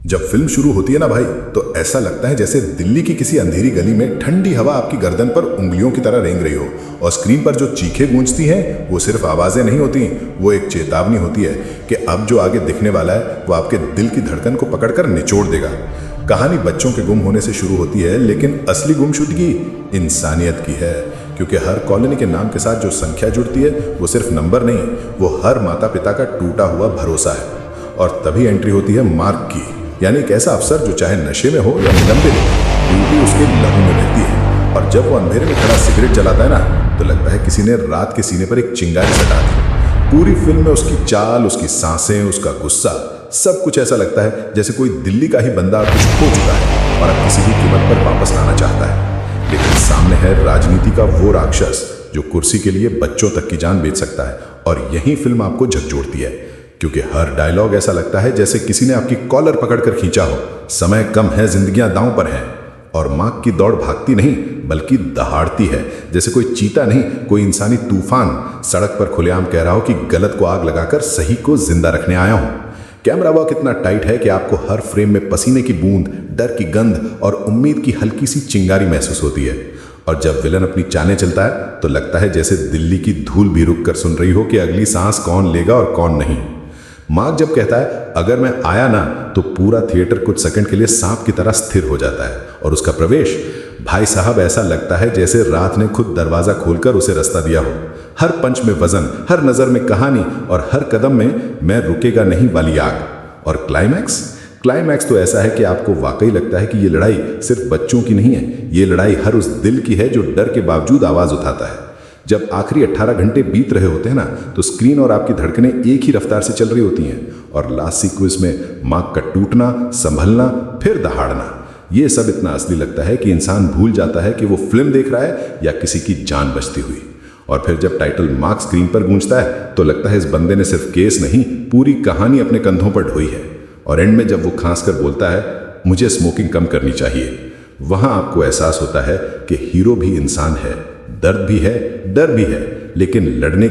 जब फिल्म शुरू होती है ना भाई, तो ऐसा लगता है जैसे दिल्ली की किसी अंधेरी गली में ठंडी हवा आपकी गर्दन पर उंगलियों की तरह रेंग रही हो। और स्क्रीन पर जो चीखें गूंजती हैं वो सिर्फ आवाज़ें नहीं होती, वो एक चेतावनी होती है कि अब जो आगे दिखने वाला है वो आपके दिल की धड़कन को पकड़कर निचोड़ देगा। कहानी बच्चों के गुम होने से शुरू होती है, लेकिन असली गुमशुदगी इंसानियत की है। क्योंकि हर कॉलोनी के नाम के साथ जो संख्या जुड़ती है वो सिर्फ नंबर नहीं, वो हर माता पिता का टूटा हुआ भरोसा है। और तभी एंट्री होती है मार्क की, यानी एक ऐसा अफसर जो चाहे नशे में हो या निलंबित हो, ड्यूटी उसके लहू में बहती है। और जब वो अंधेरे में खड़ा सिगरेट जलाता है ना, तो लगता है किसी ने रात के सीने पर एक चिंगारी सटा दी। पूरी फिल्म में उसकी चाल, उसकी सांसें, उसका गुस्सा, सब कुछ ऐसा लगता है जैसे कोई दिल्ली का ही बंदा कुछ खो चुका है और अब किसी भी कीमत पर वापस लाना चाहता है। लेकिन सामने है राजनीति का वो राक्षस जो कुर्सी के लिए बच्चों तक की जान बेच सकता है। और यही फिल्म आपको झकझोरती है, क्योंकि हर डायलॉग ऐसा लगता है जैसे किसी ने आपकी कॉलर पकड़कर खींचा हो। समय कम है, जिंदगियां दांव पर हैं। और मार्क की दौड़ भागती नहीं बल्कि दहाड़ती है, जैसे कोई चीता नहीं, कोई इंसानी तूफान सड़क पर खुलेआम कह रहा हो कि गलत को आग लगाकर सही को जिंदा रखने आया हूं। कैमरा वर्क इतना टाइट है कि आपको हर फ्रेम में पसीने की बूंद, डर की गंध और उम्मीद की हल्की सी चिंगारी महसूस होती है। और जब विलन अपनी चालें चलता है तो लगता है जैसे दिल्ली की धूल भी रुक कर सुन रही हो कि अगली सांस कौन लेगा और कौन नहीं। मार्क जब कहता है अगर मैं आया ना, तो पूरा थिएटर कुछ सेकंड के लिए सांप की तरह स्थिर हो जाता है। और उसका प्रवेश, भाई साहब, ऐसा लगता है जैसे रात ने खुद दरवाजा खोलकर उसे रास्ता दिया हो। हर पंच में वजन, हर नजर में कहानी और हर कदम में मैं रुकेगा नहीं वाली आग। और क्लाइमैक्स तो ऐसा है कि आपको वाकई लगता है कि ये लड़ाई सिर्फ बच्चों की नहीं है, ये लड़ाई हर उस दिल की है जो डर के बावजूद आवाज उठाता है। जब आखिरी 18 घंटे बीत रहे होते हैं ना, तो स्क्रीन और आपकी धड़कनें एक ही रफ्तार से चल रही होती हैं। और लास्ट सीक्वेंस में मार्क का टूटना, संभलना, फिर दहाड़ना, ये सब इतना असली लगता है कि इंसान भूल जाता है कि वो फिल्म देख रहा है या किसी की जान बचती हुई। और फिर जब टाइटल मार्क स्क्रीन पर गूंजता है तो लगता है इस बंदे ने सिर्फ केस नहीं, पूरी कहानी अपने कंधों पर ढोई है। और एंड में जब वो खांस कर बोलता है मुझे स्मोकिंग कम करनी चाहिए, वहां आपको एहसास होता है कि हीरो भी इंसान है, दर्द भी है, डर भी है, लेकिन लड़ने